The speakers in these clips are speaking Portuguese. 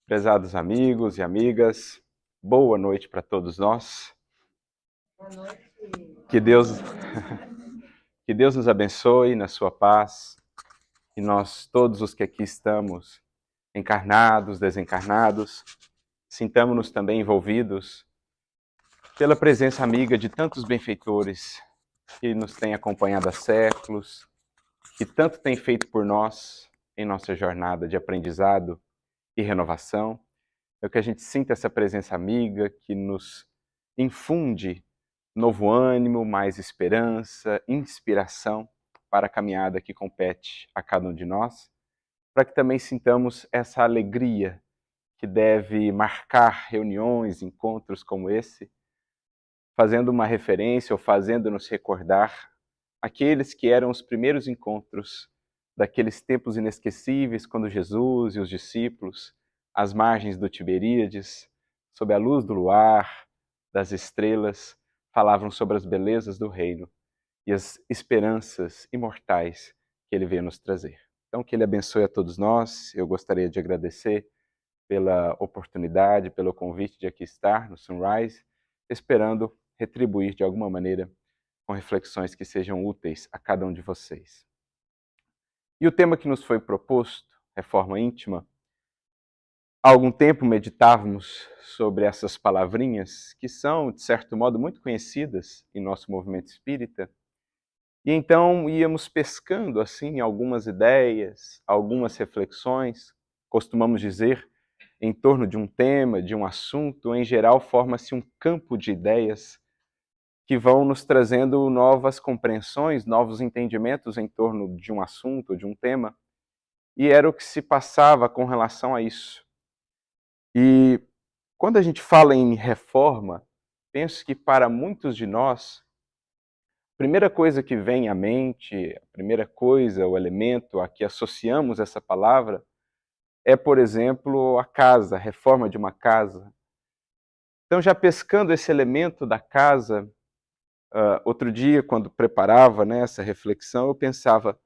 Prezados amigos e amigas, boa noite para todos nós. Boa noite. Que Deus, que Deus nos abençoe na sua paz e nós, todos os que aqui estamos, encarnados, desencarnados, sintamos-nos também envolvidos pela presença amiga de tantos benfeitores que nos têm acompanhado há séculos, que tanto têm feito por nós em nossa jornada de aprendizado e renovação. É que a gente sinta essa presença amiga que nos infunde novo ânimo, mais esperança, inspiração para a caminhada que compete a cada um de nós, para que também sintamos essa alegria que deve marcar reuniões, encontros como esse, fazendo uma referência ou fazendo-nos recordar aqueles que eram os primeiros encontros daqueles tempos inesquecíveis, quando Jesus e os discípulos, às margens do Tiberíades, sob a luz do luar, das estrelas, falavam sobre as belezas do reino e as esperanças imortais que ele veio nos trazer. Então, que ele abençoe a todos nós. Eu gostaria de agradecer pela oportunidade, pelo convite de aqui estar no Sunrise, esperando retribuir de alguma maneira com reflexões que sejam úteis a cada um de vocês. E o tema que nos foi proposto, reforma íntima, há algum tempo meditávamos sobre essas palavrinhas que são, de certo modo, muito conhecidas em nosso movimento espírita, e então íamos pescando assim algumas ideias, algumas reflexões, costumamos dizer, em torno de um tema, de um assunto, em geral forma-se um campo de ideias que vão nos trazendo novas compreensões, novos entendimentos em torno de um assunto, de um tema, e era o que se passava com relação a isso. E quando a gente fala em reforma, penso que para muitos de nós, a primeira coisa que vem à mente, a primeira coisa, o elemento a que associamos essa palavra, é, por exemplo, a casa, a reforma de uma casa. Então, já pescando esse elemento da casa, outro dia, quando preparava, né, essa reflexão, eu pensava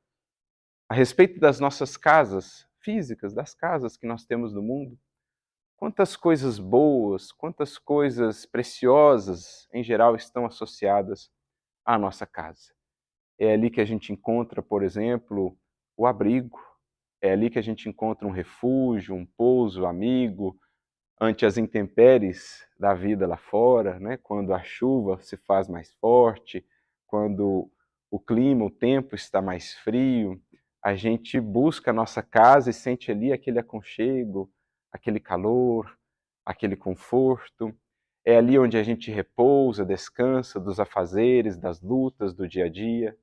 a respeito das nossas casas físicas, das casas que nós temos no mundo. Quantas coisas boas, quantas coisas preciosas, em geral, estão associadas à nossa casa. É ali que a gente encontra, por exemplo, o abrigo. É ali que a gente encontra um refúgio, um pouso amigo, ante as intempéries da vida lá fora, né? Quando a chuva se faz mais forte, quando o clima, o tempo está mais frio, a gente busca a nossa casa e sente ali aquele aconchego, aquele calor, aquele conforto. É ali onde a gente repousa, descansa dos afazeres, das lutas do dia a dia.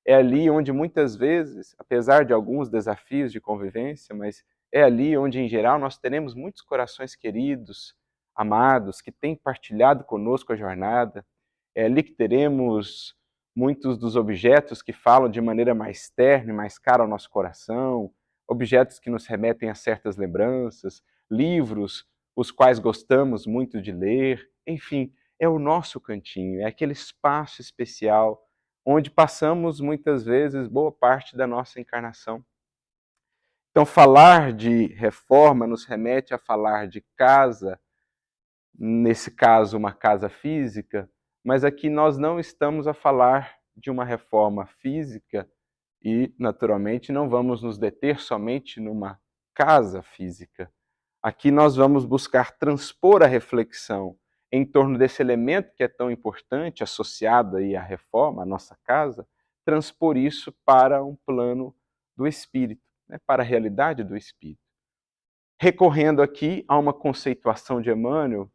É ali onde muitas vezes, apesar de alguns desafios de convivência, mas é ali onde, em geral, nós teremos muitos corações queridos, amados, que têm partilhado conosco a jornada. É ali que teremos muitos dos objetos que falam de maneira mais terna e mais cara ao nosso coração, objetos que nos remetem a certas lembranças, livros, os quais gostamos muito de ler. Enfim, é o nosso cantinho, é aquele espaço especial onde passamos muitas vezes boa parte da nossa encarnação. Então, falar de reforma nos remete a falar de casa, nesse caso, uma casa física, mas aqui nós não estamos a falar de uma reforma física e, naturalmente, não vamos nos deter somente numa casa física. Aqui nós vamos buscar transpor a reflexão em torno desse elemento que é tão importante, associado aí à reforma, à nossa casa, transpor isso para um plano do espírito, né, para a realidade do espírito. Recorrendo aqui a uma conceituação de Emmanuel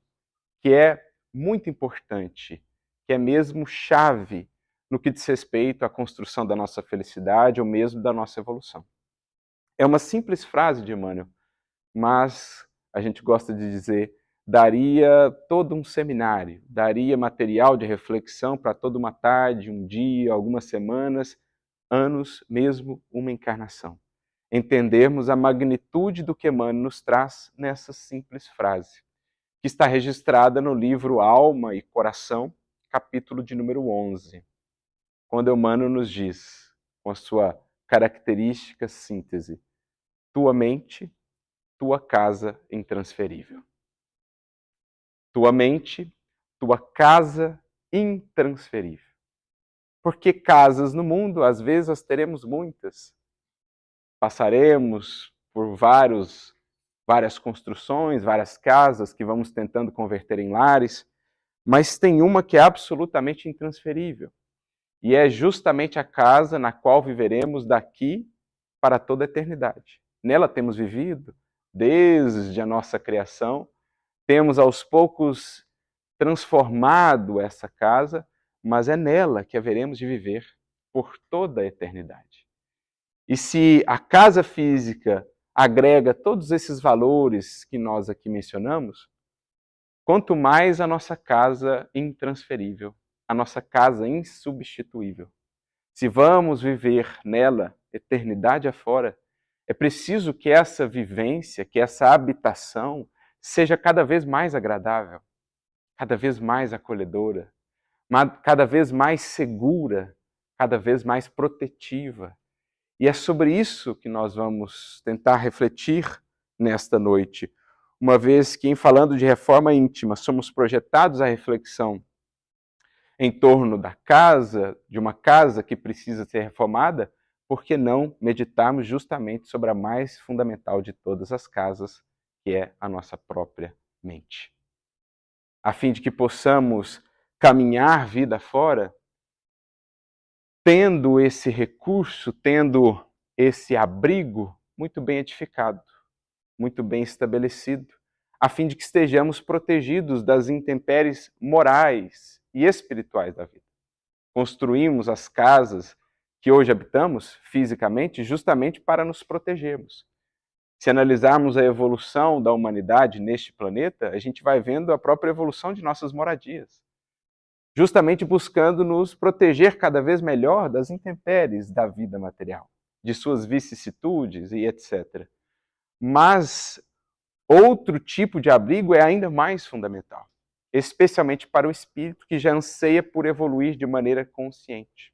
que é muito importante, que é mesmo chave no que diz respeito à construção da nossa felicidade ou mesmo da nossa evolução. É uma simples frase de Emmanuel, mas a gente gosta de dizer, daria todo um seminário, daria material de reflexão para toda uma tarde, um dia, algumas semanas, anos, mesmo uma encarnação. Entendermos a magnitude do que Emmanuel nos traz nessa simples frase, que está registrada no livro Alma e Coração, capítulo de número 11, quando Emmanuel nos diz, com a sua característica síntese, tua mente tua casa intransferível. Tua mente, tua casa intransferível. Porque casas no mundo, às vezes nós teremos muitas. Passaremos por várias construções, várias casas que vamos tentando converter em lares, mas tem uma que é absolutamente intransferível. E é justamente a casa na qual viveremos daqui para toda a eternidade. Nela temos vivido desde a nossa criação, temos aos poucos transformado essa casa, mas é nela que haveremos de viver por toda a eternidade. E se a casa física agrega todos esses valores que nós aqui mencionamos, quanto mais a nossa casa intransferível, a nossa casa insubstituível. Se vamos viver nela eternidade afora, é preciso que essa vivência, que essa habitação seja cada vez mais agradável, cada vez mais acolhedora, cada vez mais segura, cada vez mais protetiva. E é sobre isso que nós vamos tentar refletir nesta noite, uma vez que, em falando de reforma íntima, somos projetados à reflexão em torno da casa, de uma casa que precisa ser reformada, por que não meditarmos justamente sobre a mais fundamental de todas as casas, que é a nossa própria mente? A fim de que possamos caminhar vida fora, tendo esse recurso, tendo esse abrigo muito bem edificado, muito bem estabelecido, a fim de que estejamos protegidos das intempéries morais e espirituais da vida. Construímos as casas que hoje habitamos fisicamente justamente para nos protegermos. Se analisarmos a evolução da humanidade neste planeta, a gente vai vendo a própria evolução de nossas moradias, justamente buscando nos proteger cada vez melhor das intempéries da vida material, de suas vicissitudes e etc. Mas outro tipo de abrigo é ainda mais fundamental, especialmente para o espírito que já anseia por evoluir de maneira consciente,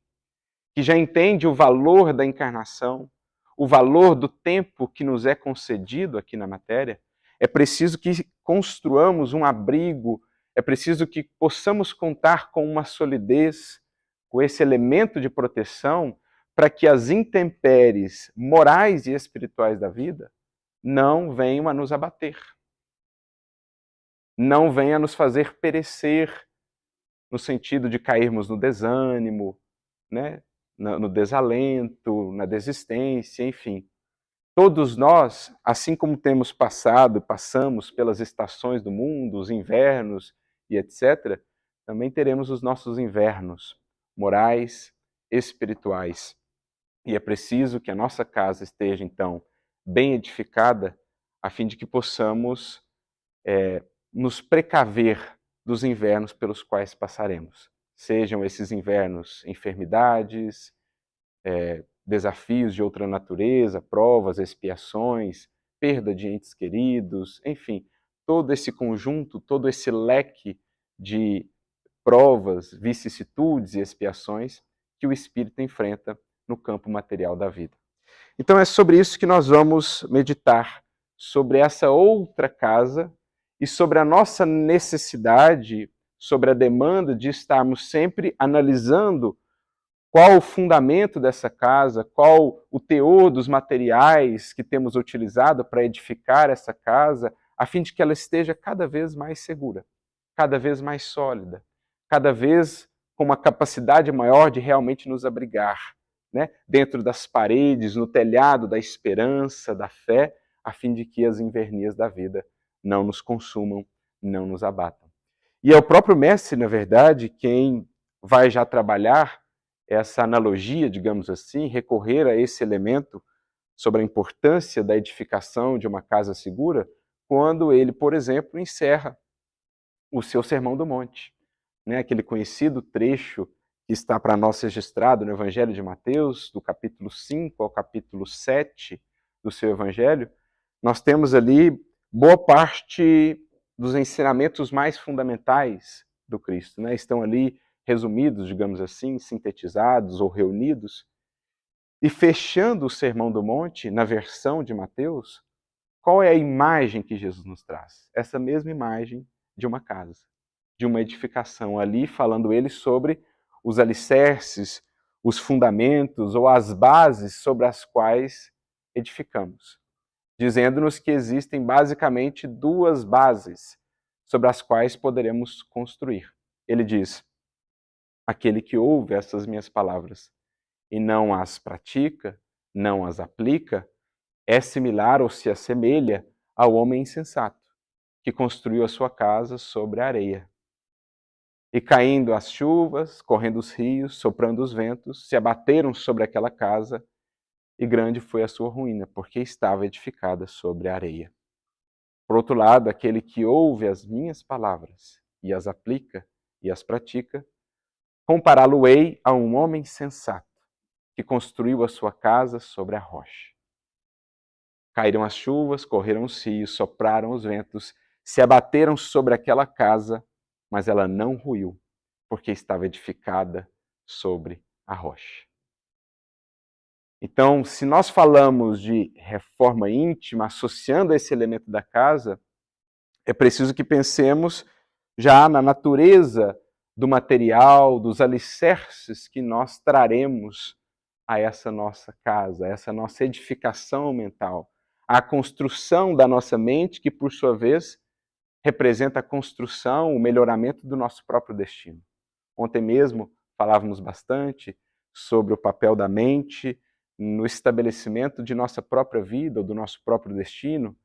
que já entende o valor da encarnação, o valor do tempo que nos é concedido aqui na matéria. É preciso que construamos um abrigo, é preciso que possamos contar com uma solidez, com esse elemento de proteção, para que as intempéries morais e espirituais da vida não venham a nos abater, não venham a nos fazer perecer, no sentido de cairmos no desânimo, né? No desalento, na desistência, enfim. Todos nós, assim como temos passamos pelas estações do mundo, os invernos e etc., também teremos os nossos invernos morais, espirituais. E é preciso que a nossa casa esteja, então, bem edificada, a fim de que possamos nos precaver dos invernos pelos quais passaremos. Sejam esses invernos enfermidades, desafios de outra natureza, provas, expiações, perda de entes queridos, enfim, todo esse conjunto, todo esse leque de provas, vicissitudes e expiações que o espírito enfrenta no campo material da vida. Então é sobre isso que nós vamos meditar, sobre essa outra casa e sobre a nossa necessidade, sobre a demanda de estarmos sempre analisando qual o fundamento dessa casa, qual o teor dos materiais que temos utilizado para edificar essa casa, a fim de que ela esteja cada vez mais segura, cada vez mais sólida, cada vez com uma capacidade maior de realmente nos abrigar, né? Dentro das paredes, no telhado da esperança, da fé, a fim de que as invernias da vida não nos consumam, não nos abatam. E é o próprio mestre, na verdade, quem vai já trabalhar essa analogia, digamos assim, recorrer a esse elemento sobre a importância da edificação de uma casa segura, quando ele, por exemplo, encerra o seu Sermão do Monte, né? Aquele conhecido trecho que está para nós registrado no Evangelho de Mateus, do capítulo 5 ao capítulo 7 do seu Evangelho. Nós temos ali boa parte dos ensinamentos mais fundamentais do Cristo, né? Estão ali resumidos, digamos assim, sintetizados ou reunidos. E fechando o Sermão do Monte, na versão de Mateus, qual é a imagem que Jesus nos traz? Essa mesma imagem de uma casa, de uma edificação. Ali falando ele sobre os alicerces, os fundamentos ou as bases sobre as quais edificamos. Dizendo-nos que existem basicamente duas bases sobre as quais poderemos construir. Ele diz: aquele que ouve essas minhas palavras e não as pratica, não as aplica, é similar ou se assemelha ao homem insensato, que construiu a sua casa sobre a areia. E caindo as chuvas, correndo os rios, soprando os ventos, se abateram sobre aquela casa, e grande foi a sua ruína, porque estava edificada sobre a areia. Por outro lado, aquele que ouve as minhas palavras e as aplica e as pratica, compará-lo-ei a um homem sensato, que construiu a sua casa sobre a rocha. Caíram as chuvas, correram os rios, sopraram os ventos, se abateram sobre aquela casa, mas ela não ruiu, porque estava edificada sobre a rocha. Então, se nós falamos de reforma íntima, associando esse elemento da casa, é preciso que pensemos já na natureza do material, dos alicerces que nós traremos a essa nossa casa, a essa nossa edificação mental, a construção da nossa mente, que por sua vez representa a construção, o melhoramento do nosso próprio destino. Ontem mesmo falávamos bastante sobre o papel da mente no estabelecimento de nossa própria vida, ou do nosso próprio destino,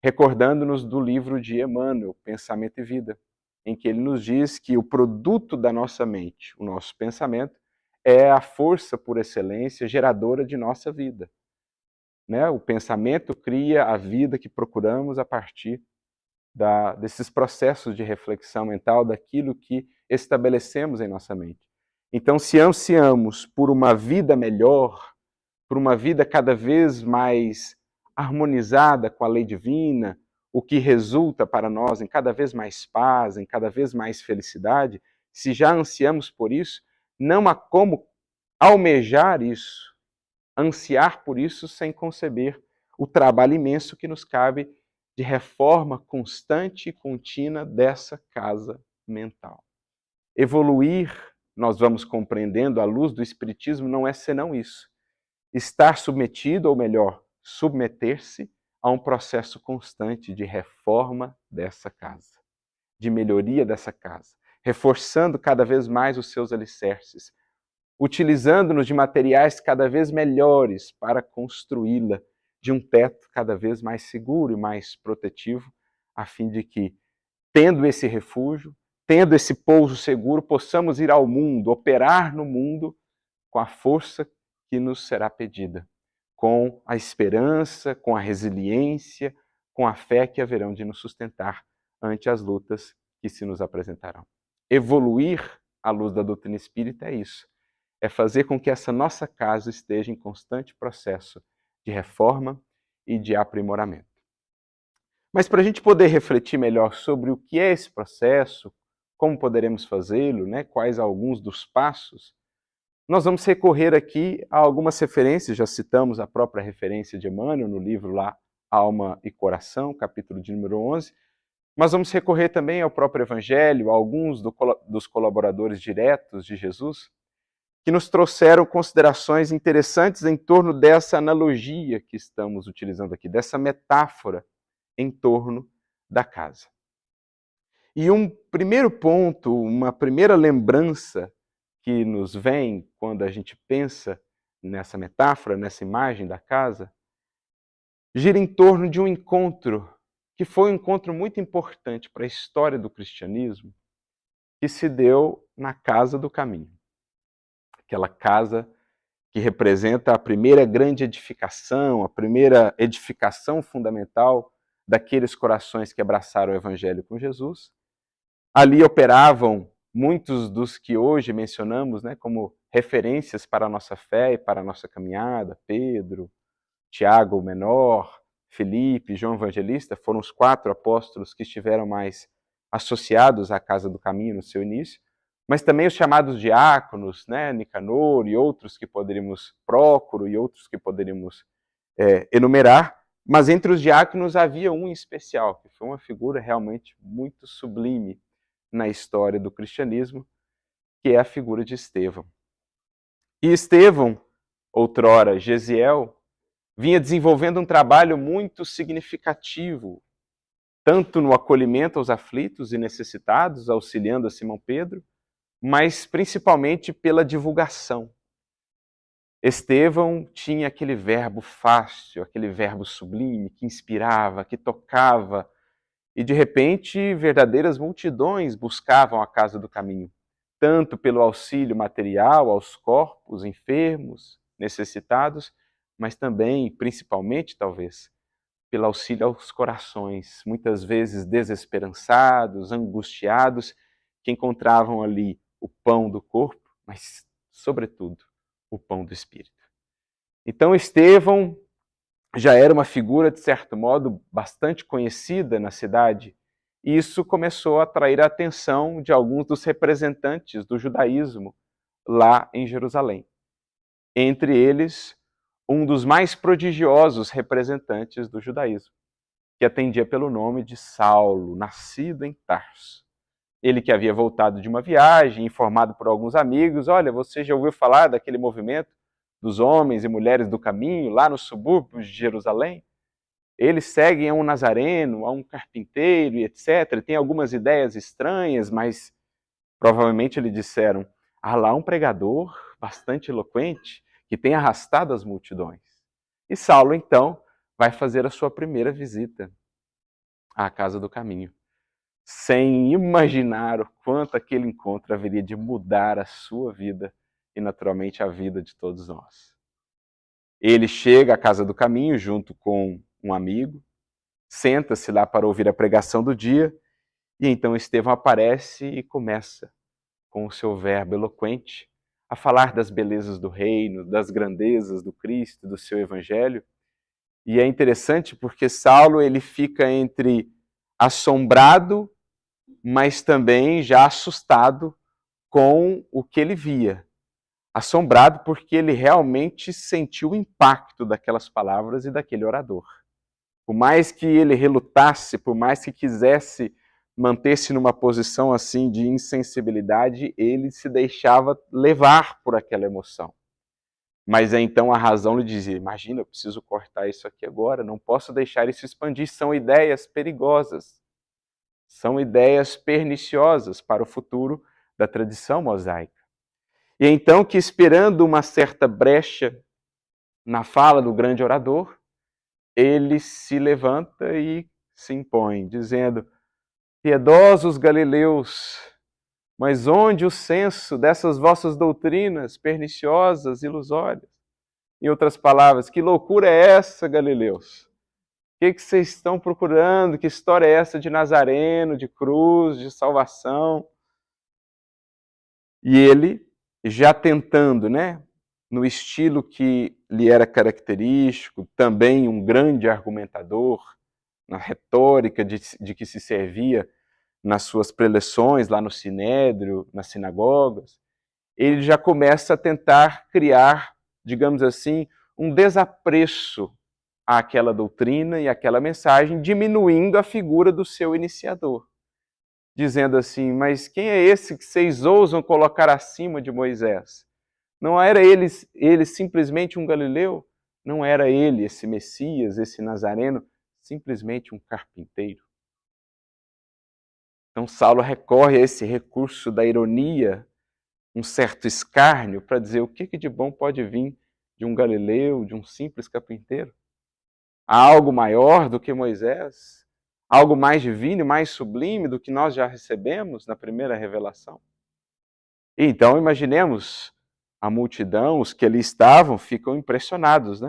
recordando-nos do livro de Emmanuel, Pensamento e Vida, em que ele nos diz que o produto da nossa mente, o nosso pensamento, é a força por excelência geradora de nossa vida. Né? O pensamento cria a vida que procuramos a partir desses processos de reflexão mental, daquilo que estabelecemos em nossa mente. Então, se ansiamos por uma vida melhor, por uma vida cada vez mais harmonizada com a lei divina, o que resulta para nós em cada vez mais paz, em cada vez mais felicidade, se já ansiamos por isso, não há como almejar isso, ansiar por isso sem conceber o trabalho imenso que nos cabe de reforma constante e contínua dessa casa mental. Evoluir, nós vamos compreendendo à luz do Espiritismo, não é senão isso. Estar submetido, ou melhor, submeter-se a um processo constante de reforma dessa casa, de melhoria dessa casa, reforçando cada vez mais os seus alicerces, utilizando-nos de materiais cada vez melhores para construí-la, de um teto cada vez mais seguro e mais protetivo, a fim de que, tendo esse refúgio, tendo esse pouso seguro, possamos ir ao mundo, operar no mundo com a força que nos será pedida, com a esperança, com a resiliência, com a fé que haverão de nos sustentar ante as lutas que se nos apresentarão. Evoluir à luz da doutrina espírita é isso. É fazer com que essa nossa casa esteja em constante processo de reforma e de aprimoramento. Mas para a gente poder refletir melhor sobre o que é esse processo, como poderemos fazê-lo, né, quais alguns dos passos, nós vamos recorrer aqui a algumas referências, já citamos a própria referência de Emmanuel no livro lá, Alma e Coração, capítulo de número 11, mas vamos recorrer também ao próprio Evangelho, a alguns dos colaboradores diretos de Jesus, que nos trouxeram considerações interessantes em torno dessa analogia que estamos utilizando aqui, dessa metáfora em torno da casa. E um primeiro ponto, uma primeira lembrança que nos vem quando a gente pensa nessa metáfora, nessa imagem da casa, gira em torno de um encontro que foi um encontro muito importante para a história do cristianismo, que se deu na Casa do Caminho. Aquela casa que representa a primeira grande edificação, a primeira edificação fundamental daqueles corações que abraçaram o Evangelho com Jesus. Ali operavam muitos dos que hoje mencionamos, né, como referências para a nossa fé e para a nossa caminhada: Pedro, Tiago o Menor, Felipe, João Evangelista, foram os 4 apóstolos que estiveram mais associados à Casa do Caminho no seu início, mas também os chamados diáconos, né, Nicanor e outros que poderíamos, Prócoro e outros que poderíamos enumerar, Mas entre os diáconos havia um em especial, que foi uma figura realmente muito sublime na história do cristianismo, que é a figura de Estevão. E Estevão, outrora Gesiel, vinha desenvolvendo um trabalho muito significativo, tanto no acolhimento aos aflitos e necessitados, auxiliando a Simão Pedro, mas principalmente pela divulgação. Estevão tinha aquele verbo fácil, aquele verbo sublime, que inspirava, que tocava, e de repente verdadeiras multidões buscavam a casa do caminho, tanto pelo auxílio material aos corpos enfermos, necessitados, mas também, principalmente talvez, pelo auxílio aos corações, muitas vezes desesperançados, angustiados, que encontravam ali o pão do corpo, mas, sobretudo, o pão do espírito. Então, Estevão já era uma figura, de certo modo, bastante conhecida na cidade, e isso começou a atrair a atenção de alguns dos representantes do judaísmo lá em Jerusalém. Entre eles, um dos mais prodigiosos representantes do judaísmo, que atendia pelo nome de Saulo, nascido em Tarso. Ele que havia voltado de uma viagem, informado por alguns amigos, olha, você já ouviu falar daquele movimento dos homens e mulheres do caminho, lá nos subúrbios de Jerusalém? Eles seguem a um nazareno, a um carpinteiro e etc. Tem algumas ideias estranhas, mas provavelmente lhe disseram, há lá um pregador bastante eloquente que tem arrastado as multidões. E Saulo, então, vai fazer a sua primeira visita à Casa do Caminho, sem imaginar o quanto aquele encontro haveria de mudar a sua vida e, naturalmente, a vida de todos nós. Ele chega à Casa do Caminho junto com um amigo, senta-se lá para ouvir a pregação do dia, e então Estevão aparece e começa, com o seu verbo eloquente, a falar das belezas do reino, das grandezas do Cristo, do seu evangelho. E é interessante porque Saulo ele fica entre assombrado, mas também já assustado com o que ele via. Assombrado porque ele realmente sentiu o impacto daquelas palavras e daquele orador. Por mais que ele relutasse, por mais que quisesse manter-se numa posição assim de insensibilidade, ele se deixava levar por aquela emoção. Mas então a razão lhe dizia, imagina, eu preciso cortar isso aqui agora, não posso deixar isso expandir, são ideias perigosas, são ideias perniciosas para o futuro da tradição mosaica. E então que esperando uma certa brecha na fala do grande orador, ele se levanta e se impõe, dizendo, piedosos galileus, mas onde o senso dessas vossas doutrinas perniciosas, ilusórias? Em outras palavras, que loucura é essa, galileus? O que vocês estão procurando? Que história é essa de Nazareno, de cruz, de salvação? E ele, já tentando, no estilo que lhe era característico, também um grande argumentador, na retórica de que se servia nas suas preleções, lá no Sinédrio, nas sinagogas, ele já começa a tentar criar, digamos assim, um desapreço àquela doutrina e àquela mensagem, diminuindo a figura do seu iniciador. Dizendo assim, mas quem é esse que vocês ousam colocar acima de Moisés? Não era ele simplesmente um galileu? Não era ele, esse Messias, esse Nazareno, simplesmente um carpinteiro? Então Saulo recorre a esse recurso da ironia, um certo escárnio, para dizer o que de bom pode vir de um galileu, de um simples carpinteiro? Há algo maior do que Moisés? Algo mais divino, mais sublime do que nós já recebemos na primeira revelação? Então imaginemos, a multidão, os que ali estavam, ficam impressionados,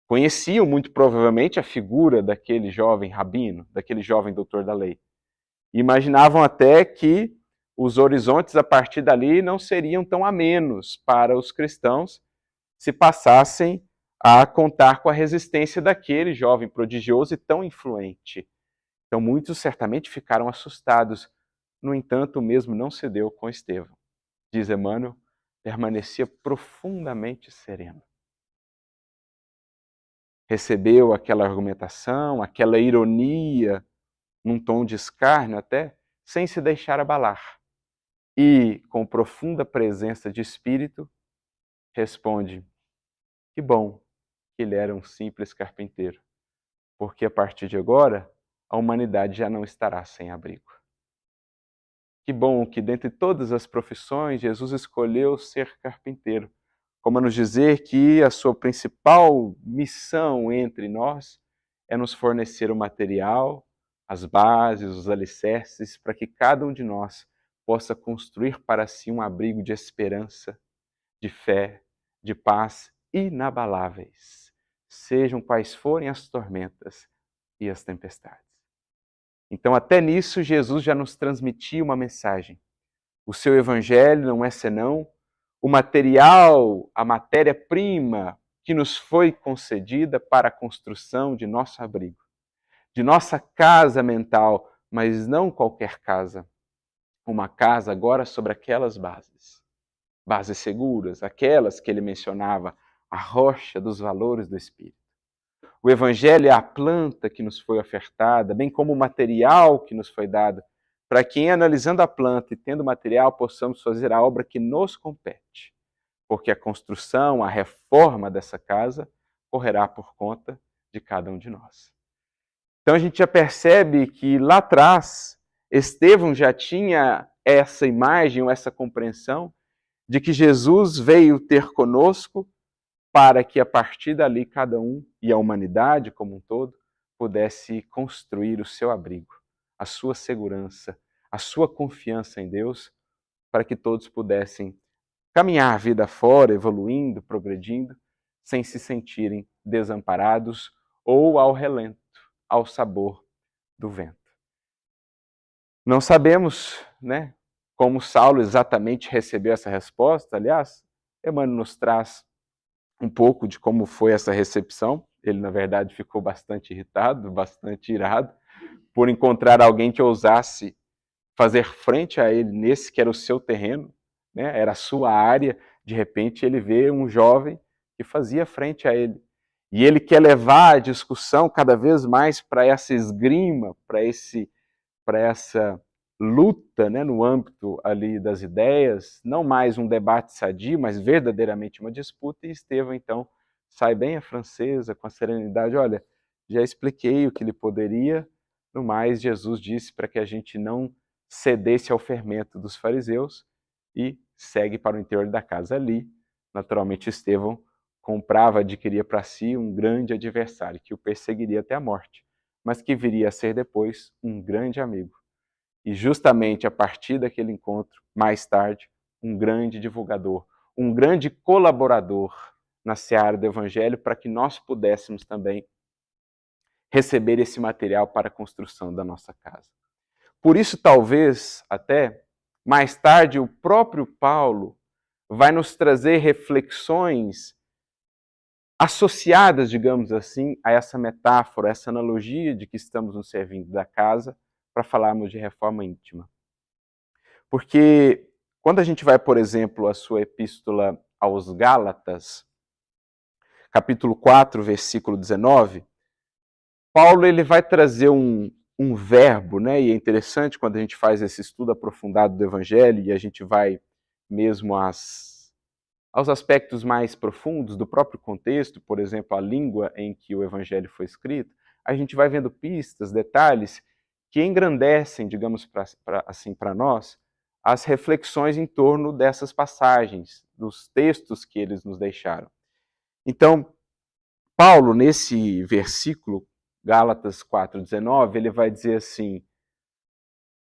Conheciam muito provavelmente a figura daquele jovem rabino, daquele jovem doutor da lei. Imaginavam até que os horizontes a partir dali não seriam tão amenos para os cristãos se passassem a contar com a resistência daquele jovem prodigioso e tão influente. Então muitos certamente ficaram assustados. No entanto, o mesmo não se deu com Estevão. Diz Emmanuel, permanecia profundamente sereno. recebeu aquela argumentação, aquela ironia, num tom de escárnio até, sem se deixar abalar. E, com profunda presença de espírito, responde: que bom que ele era um simples carpinteiro, porque a partir de agora, a humanidade já não estará sem abrigo. Que bom que, dentre todas as profissões, Jesus escolheu ser carpinteiro, como a nos dizer que a sua principal missão entre nós é nos fornecer o material, as bases, os alicerces, para que cada um de nós possa construir para si um abrigo de esperança, de fé, de paz inabaláveis, sejam quais forem as tormentas e as tempestades. Então, até nisso, Jesus já nos transmitia uma mensagem. O seu evangelho não é senão o material, a matéria-prima que nos foi concedida para a construção de nosso abrigo, de nossa casa mental, mas não qualquer casa. Uma casa agora sobre aquelas bases. Bases seguras, aquelas que ele mencionava, a rocha dos valores do Espírito. O Evangelho é a planta que nos foi ofertada, bem como o material que nos foi dado, para que, analisando a planta e tendo material, possamos fazer a obra que nos compete. Porque a construção, a reforma dessa casa, correrá por conta de cada um de nós. Então a gente já percebe que lá atrás, Estevão já tinha essa imagem, ou essa compreensão, de que Jesus veio ter conosco para que a partir dali cada um, e a humanidade como um todo, pudesse construir o seu abrigo, a sua segurança, a sua confiança em Deus, para que todos pudessem caminhar a vida fora, evoluindo, progredindo, sem se sentirem desamparados ou ao relento, ao sabor do vento. Não sabemos, né, como Saulo exatamente recebeu essa resposta. Aliás, Emmanuel nos traz um pouco de como foi essa recepção. Ele, na verdade, ficou bastante irritado, bastante irado, por encontrar alguém que ousasse fazer frente a ele nesse que era o seu terreno, né? Era a sua área. De repente, ele vê um jovem que fazia frente a ele. E ele quer levar a discussão cada vez mais para essa esgrima, para essa luta, né, no âmbito ali das ideias, não mais um debate sadio, mas verdadeiramente uma disputa. E Estevão, então, sai bem a francesa, com a serenidade: olha, já expliquei o que ele poderia, no mais, Jesus disse para que a gente não cedesse ao fermento dos fariseus, e segue para o interior da casa. Ali, naturalmente, Estevão comprava, adquiria para si um grande adversário, que o perseguiria até a morte, mas que viria a ser depois um grande amigo. E justamente a partir daquele encontro, mais tarde, um grande divulgador, um grande colaborador na seara do Evangelho, para que nós pudéssemos também receber esse material para a construção da nossa casa. Por isso, talvez, até, mais tarde, o próprio Paulo vai nos trazer reflexões associadas, digamos assim, a essa metáfora, essa analogia de que estamos nos servindo da casa, para falarmos de reforma íntima. Porque quando a gente vai, por exemplo, à sua epístola aos Gálatas, capítulo 4, versículo 19, Paulo ele vai trazer um verbo, né? E é interessante quando a gente faz esse estudo aprofundado do Evangelho e a gente vai mesmo aos aspectos mais profundos do próprio contexto, por exemplo, a língua em que o Evangelho foi escrito, a gente vai vendo pistas, detalhes que engrandecem, digamos assim, para nós, as reflexões em torno dessas passagens, dos textos que eles nos deixaram. Então, Paulo, nesse versículo, Gálatas 4,19, ele vai dizer assim,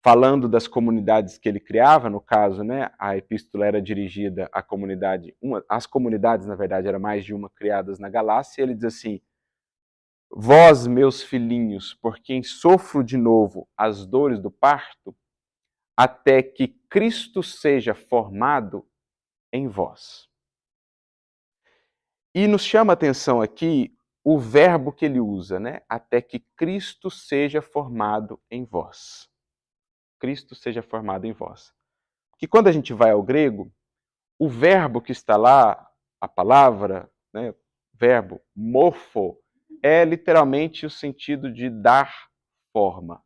falando das comunidades que ele criava, no caso, né, a epístola era dirigida à comunidade, as comunidades, na verdade, eram mais de uma criadas na Galácia, e ele diz assim: vós, meus filhinhos, por quem sofro de novo as dores do parto, até que Cristo seja formado em vós. E nos chama a atenção aqui o verbo que ele usa, né? Até que Cristo seja formado em vós. Cristo seja formado em vós. Porque quando a gente vai ao grego, o verbo que está lá, a palavra, né, verbo morfo, é literalmente o sentido de dar forma,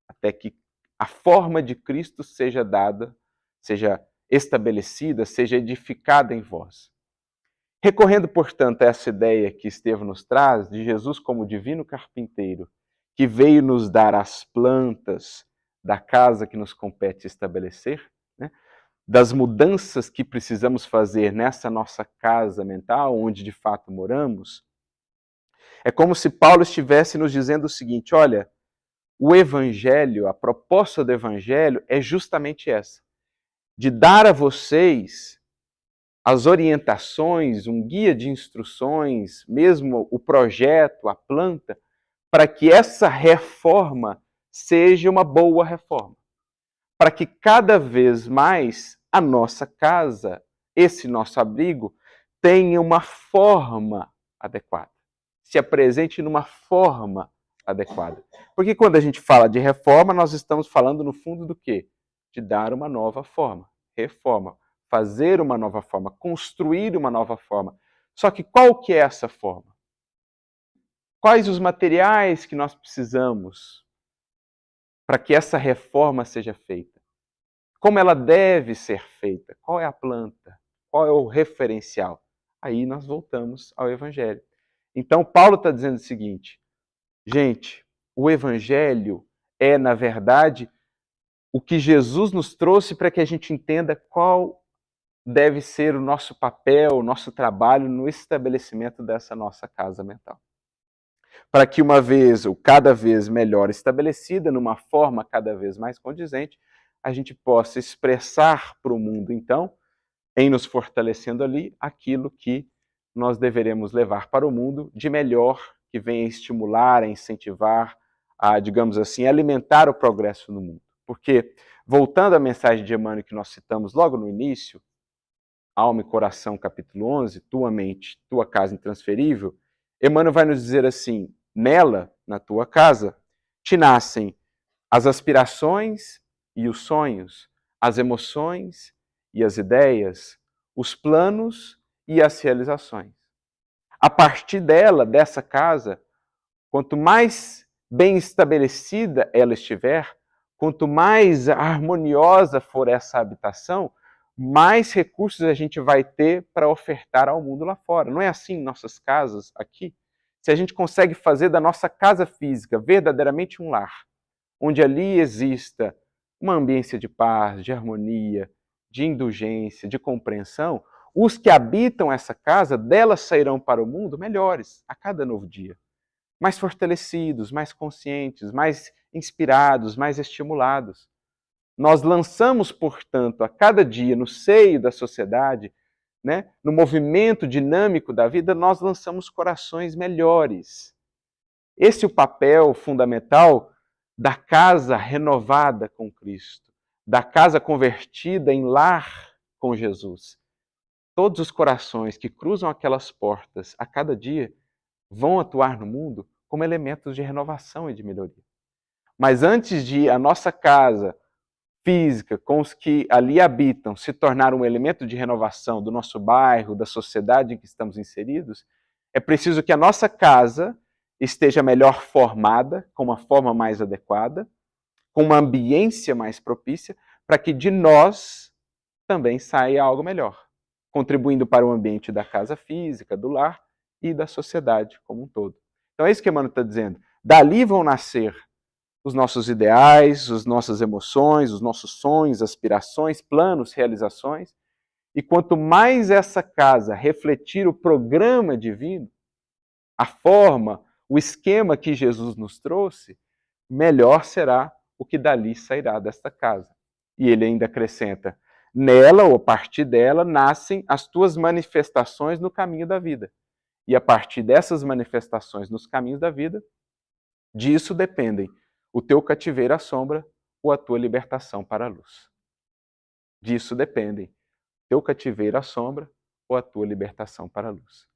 até que a forma de Cristo seja dada, seja estabelecida, seja edificada em vós. Recorrendo, portanto, a essa ideia que Estevão nos traz, de Jesus como divino carpinteiro, que veio nos dar as plantas da casa que nos compete estabelecer, né? Das mudanças que precisamos fazer nessa nossa casa mental, onde de fato moramos, é como se Paulo estivesse nos dizendo o seguinte: olha, o Evangelho, a proposta do Evangelho é justamente essa, de dar a vocês as orientações, um guia de instruções, mesmo o projeto, a planta, para que essa reforma seja uma boa reforma. Para que cada vez mais a nossa casa, esse nosso abrigo, tenha uma forma adequada. Se apresente numa forma adequada. Porque quando a gente fala de reforma, nós estamos falando no fundo do quê? De dar uma nova forma. Reforma. Fazer uma nova forma, construir uma nova forma. Só que qual que é essa forma? Quais os materiais que nós precisamos para que essa reforma seja feita? Como ela deve ser feita? Qual é a planta? Qual é o referencial? Aí nós voltamos ao Evangelho. Então, Paulo está dizendo o seguinte: gente, o Evangelho é, na verdade, o que Jesus nos trouxe para que a gente entenda qual deve ser o nosso papel, o nosso trabalho no estabelecimento dessa nossa casa mental. Para que uma vez, ou cada vez melhor estabelecida, numa forma cada vez mais condizente, a gente possa expressar para o mundo, então, em nos fortalecendo ali, aquilo que nós deveremos levar para o mundo de melhor, que venha estimular, a incentivar, a, digamos assim, alimentar o progresso no mundo. Porque, voltando à mensagem de Emmanuel que nós citamos logo no início, Alma e Coração, capítulo 11, tua mente, tua casa intransferível, Emmanuel vai nos dizer assim: nela, na tua casa, te nascem as aspirações e os sonhos, as emoções e as ideias, os planos e as realizações. A partir dela, dessa casa, quanto mais bem estabelecida ela estiver, quanto mais harmoniosa for essa habitação, mais recursos a gente vai ter para ofertar ao mundo lá fora. Não é assim em nossas casas aqui? Se a gente consegue fazer da nossa casa física verdadeiramente um lar, onde ali exista uma ambiência de paz, de harmonia, de indulgência, de compreensão, os que habitam essa casa, delas sairão para o mundo melhores a cada novo dia. Mais fortalecidos, mais conscientes, mais inspirados, mais estimulados. Nós lançamos, portanto, a cada dia no seio da sociedade, né, no movimento dinâmico da vida, nós lançamos corações melhores. Esse é o papel fundamental da casa renovada com Cristo, da casa convertida em lar com Jesus. Todos os corações que cruzam aquelas portas a cada dia vão atuar no mundo como elementos de renovação e de melhoria. Mas antes de a nossa casa física, com os que ali habitam, se tornar um elemento de renovação do nosso bairro, da sociedade em que estamos inseridos, é preciso que a nossa casa esteja melhor formada, com uma forma mais adequada, com uma ambiência mais propícia, para que de nós também saia algo melhor, contribuindo para o ambiente da casa física, do lar e da sociedade como um todo. Então é isso que Emmanuel está dizendo. Dali vão nascer os nossos ideais, as nossas emoções, os nossos sonhos, aspirações, planos, realizações. E quanto mais essa casa refletir o programa divino, a forma, o esquema que Jesus nos trouxe, melhor será o que dali sairá desta casa. E ele ainda acrescenta: nela, ou a partir dela, nascem as tuas manifestações no caminho da vida. E a partir dessas manifestações nos caminhos da vida, disso dependem o teu cativeiro à sombra ou a tua libertação para a luz. Disso dependem o teu cativeiro à sombra ou a tua libertação para a luz.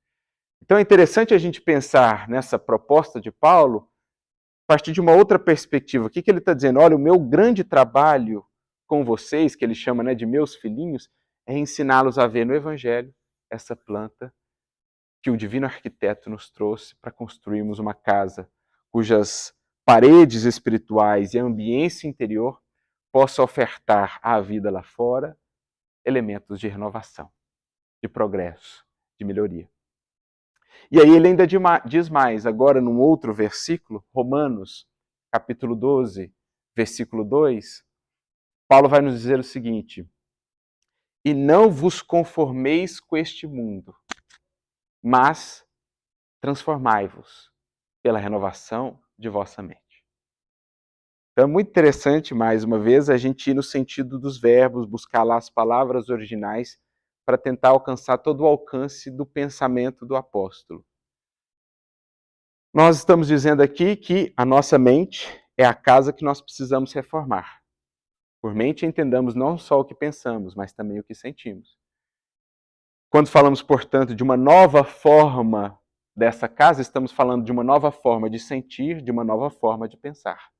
Então é interessante a gente pensar nessa proposta de Paulo a partir de uma outra perspectiva. O que ele está dizendo? Olha, o meu grande trabalho com vocês, que ele chama, né, de meus filhinhos, é ensiná-los a ver no Evangelho essa planta que o divino arquiteto nos trouxe para construirmos uma casa cujas paredes espirituais e ambiência interior possa ofertar à vida lá fora elementos de renovação, de progresso, de melhoria. E aí ele ainda diz mais, agora num outro versículo, Romanos, capítulo 12, versículo 2, Paulo vai nos dizer o seguinte: e não vos conformeis com este mundo, mas transformai-vos pela renovação de vossa mente. Então é muito interessante, mais uma vez, a gente ir no sentido dos verbos, buscar lá as palavras originais para tentar alcançar todo o alcance do pensamento do apóstolo. Nós estamos dizendo aqui que a nossa mente é a casa que nós precisamos reformar. Por mente entendamos não só o que pensamos, mas também o que sentimos. Quando falamos, portanto, de uma nova forma dessa casa, estamos falando de uma nova forma de sentir, de uma nova forma de pensar,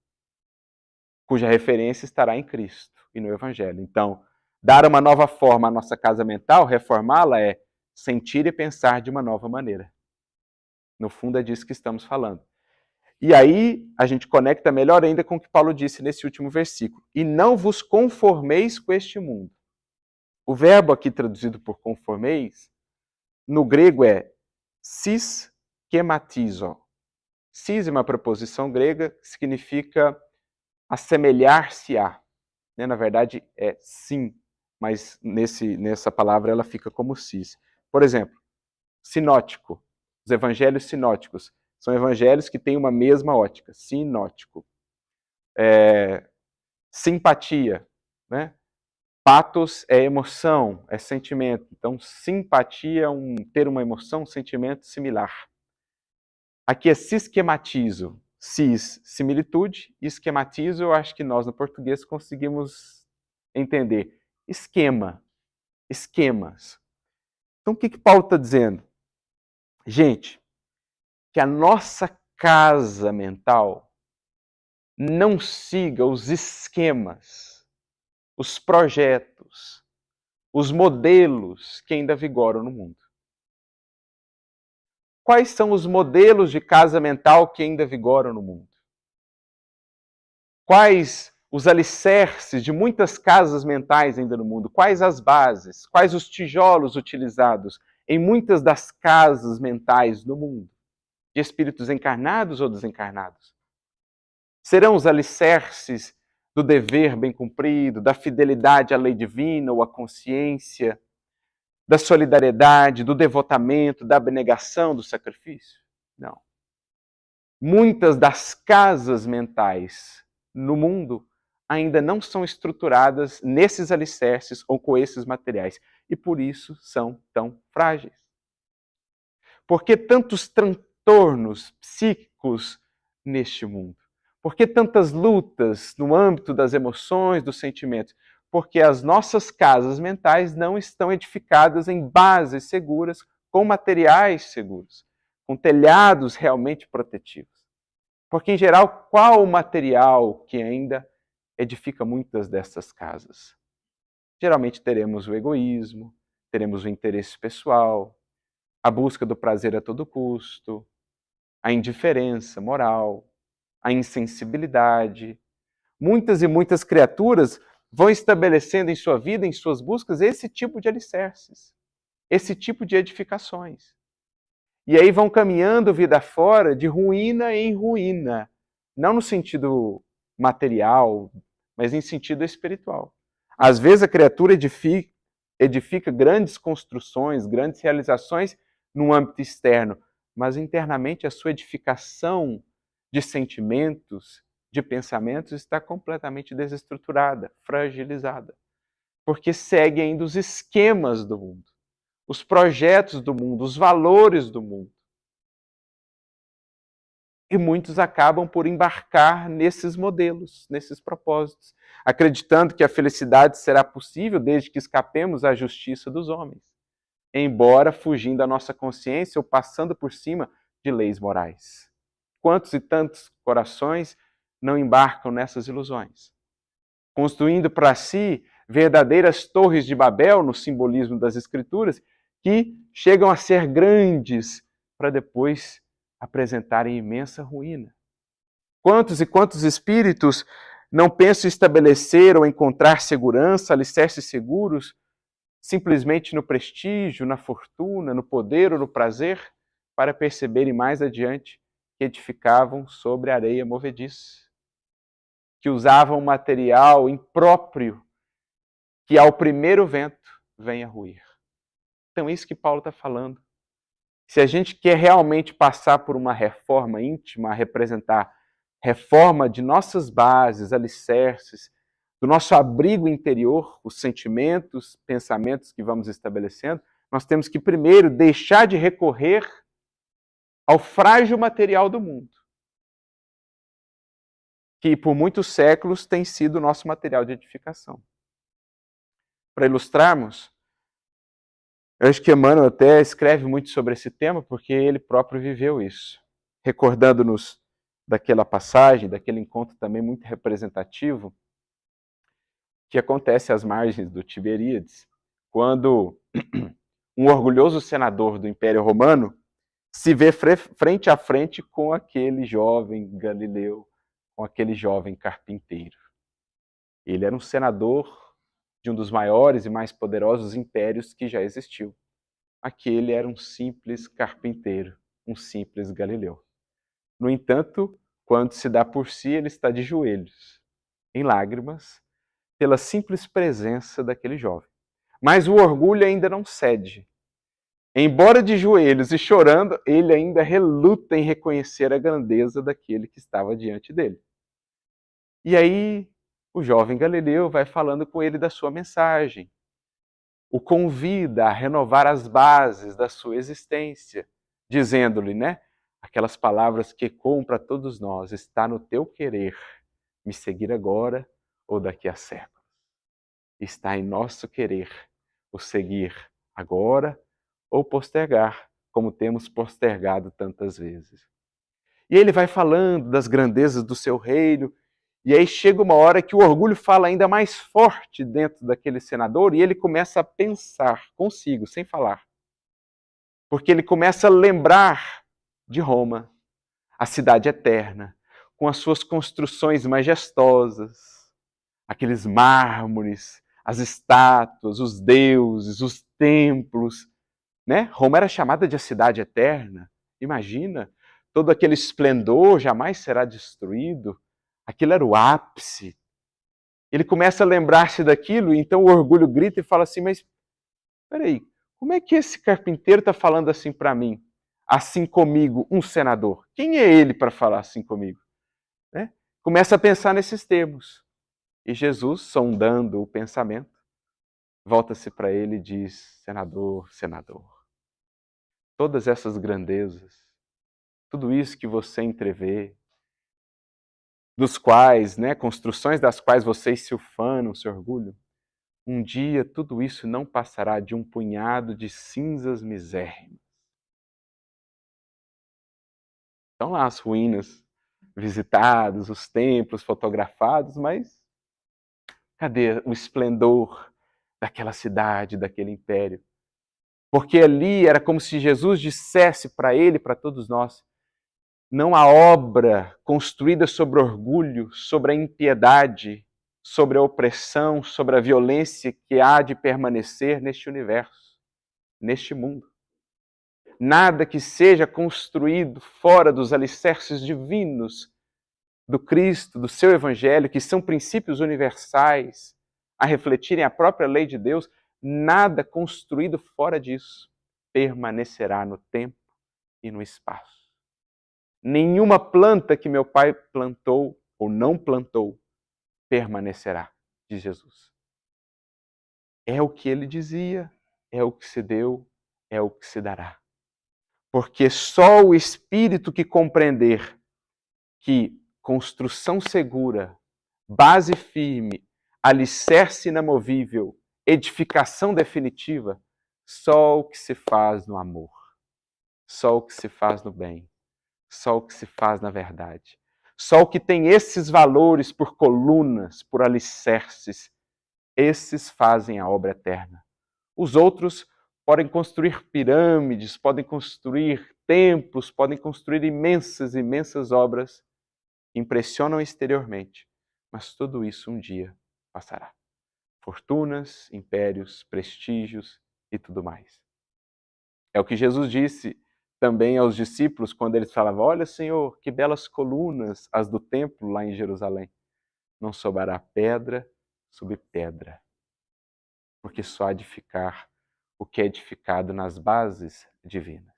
cuja referência estará em Cristo e no Evangelho. Então, dar uma nova forma à nossa casa mental, reformá-la, é sentir e pensar de uma nova maneira. No fundo, é disso que estamos falando. E aí, a gente conecta melhor ainda com o que Paulo disse nesse último versículo. E não vos conformeis com este mundo. O verbo aqui traduzido por conformeis, no grego é sis-schematizo. Sis é uma preposição grega que significa assemelhar-se a. Na verdade, é sim, mas nessa palavra ela fica como sis. Por exemplo, sinótico. Os evangelhos sinóticos são evangelhos que têm uma mesma ótica. Sinótico. Simpatia, né? Patos é emoção, é sentimento. Então, simpatia é ter uma emoção, um sentimento similar. Aqui é sisquematizo. Cis, similitude, e esquematizo, eu acho que nós, no português, conseguimos entender. Esquema, esquemas. Então, o que Paulo está dizendo? Gente, que a nossa casa mental não siga os esquemas, os projetos, os modelos que ainda vigoram no mundo. Quais são os modelos de casa mental que ainda vigoram no mundo? Quais os alicerces de muitas casas mentais ainda no mundo? Quais as bases? Quais os tijolos utilizados em muitas das casas mentais do mundo? De espíritos encarnados ou desencarnados? Serão os alicerces do dever bem cumprido, da fidelidade à lei divina ou à consciência, da solidariedade, do devotamento, da abnegação, do sacrifício? Não. Muitas das casas mentais no mundo ainda não são estruturadas nesses alicerces ou com esses materiais. E por isso são tão frágeis. Por que tantos transtornos psíquicos neste mundo? Por que tantas lutas no âmbito das emoções, dos sentimentos? Porque as nossas casas mentais não estão edificadas em bases seguras, com materiais seguros, com telhados realmente protetivos. Porque, em geral, qual o material que ainda edifica muitas dessas casas? Geralmente teremos o egoísmo, teremos o interesse pessoal, a busca do prazer a todo custo, a indiferença moral, a insensibilidade. Muitas e muitas criaturas vão estabelecendo em sua vida, em suas buscas, esse tipo de alicerces, esse tipo de edificações. E aí vão caminhando vida fora de ruína em ruína, não no sentido material, mas em sentido espiritual. Às vezes a criatura edifica grandes construções, grandes realizações no âmbito externo, mas internamente a sua edificação de sentimentos, de pensamentos está completamente desestruturada, fragilizada, porque segue ainda os esquemas do mundo, os projetos do mundo, os valores do mundo. E muitos acabam por embarcar nesses modelos, nesses propósitos, acreditando que a felicidade será possível desde que escapemos à justiça dos homens, embora fugindo da nossa consciência ou passando por cima de leis morais. Quantos e tantos corações não embarcam nessas ilusões, construindo para si verdadeiras torres de Babel, no simbolismo das Escrituras, que chegam a ser grandes para depois apresentarem imensa ruína. Quantos e quantos espíritos não pensam estabelecer ou encontrar segurança, alicerces seguros, simplesmente no prestígio, na fortuna, no poder ou no prazer, para perceberem mais adiante que edificavam sobre areia movediça, que usavam material impróprio, que ao primeiro vento vem a ruir. Então, isso que Paulo está falando. Se a gente quer realmente passar por uma reforma íntima, representar reforma de nossas bases, alicerces, do nosso abrigo interior, os sentimentos, pensamentos que vamos estabelecendo, nós temos que primeiro deixar de recorrer ao frágil material do mundo, que por muitos séculos tem sido o nosso material de edificação. Para ilustrarmos, eu acho que Emmanuel até escreve muito sobre esse tema, porque ele próprio viveu isso. Recordando-nos daquela passagem, daquele encontro também muito representativo, que acontece às margens do Tiberíades, quando um orgulhoso senador do Império Romano se vê frente a frente com aquele jovem Galileu, com aquele jovem carpinteiro. Ele era um senador de um dos maiores e mais poderosos impérios que já existiu. Aquele era um simples carpinteiro, um simples Galileu. No entanto, quando se dá por si, ele está de joelhos, em lágrimas, pela simples presença daquele jovem. Mas o orgulho ainda não cede. Embora de joelhos e chorando, ele ainda reluta em reconhecer a grandeza daquele que estava diante dele. E aí, o jovem Galileu vai falando com ele da sua mensagem, o convida a renovar as bases da sua existência, dizendo-lhe, né, aquelas palavras que ecoam para todos nós: está no teu querer me seguir agora ou daqui a séculos. Está em nosso querer o seguir agora ou postergar, como temos postergado tantas vezes. E ele vai falando das grandezas do seu reino, e aí chega uma hora que o orgulho fala ainda mais forte dentro daquele senador, e ele começa a pensar consigo, sem falar. Porque ele começa a lembrar de Roma, a cidade eterna, com as suas construções majestosas, aqueles mármores, as estátuas, os deuses, os templos, né? Roma era chamada de a cidade eterna. Imagina, todo aquele esplendor jamais será destruído. Aquilo era o ápice. Ele começa a lembrar-se daquilo, e então o orgulho grita e fala assim: mas peraí, como é que esse carpinteiro está falando assim para mim? Assim comigo, um senador. Quem é ele para falar assim comigo? Né? Começa a pensar nesses termos. E Jesus, sondando o pensamento, volta-se para ele e diz: senador, senador, todas essas grandezas, tudo isso que você entrevê, dos quais, né, construções das quais vocês se ufanam, se orgulham, um dia tudo isso não passará de um punhado de cinzas misérrimas. Estão lá as ruínas visitadas, os templos fotografados, mas cadê o esplendor daquela cidade, daquele império? Porque ali era como se Jesus dissesse para ele, para todos nós: não há obra construída sobre orgulho, sobre a impiedade, sobre a opressão, sobre a violência que há de permanecer neste universo, neste mundo. Nada que seja construído fora dos alicerces divinos do Cristo, do seu Evangelho, que são princípios universais, a refletirem a própria lei de Deus, nada construído fora disso permanecerá no tempo e no espaço. Nenhuma planta que meu pai plantou ou não plantou permanecerá, diz Jesus. É o que ele dizia, é o que se deu, é o que se dará. Porque só o espírito que compreender que construção segura, base firme, alicerce inamovível, edificação definitiva, só o que se faz no amor, só o que se faz no bem, só o que se faz na verdade. Só o que tem esses valores por colunas, por alicerces, esses fazem a obra eterna. Os outros podem construir pirâmides, podem construir templos, podem construir imensas obras, impressionam exteriormente, mas tudo isso um dia passará. Fortunas, impérios, prestígios e tudo mais. É o que Jesus disse também aos discípulos quando eles falavam: olha, Senhor, que belas colunas as do templo lá em Jerusalém. Não sobrará pedra sobre pedra, porque só há de ficar o que é edificado nas bases divinas.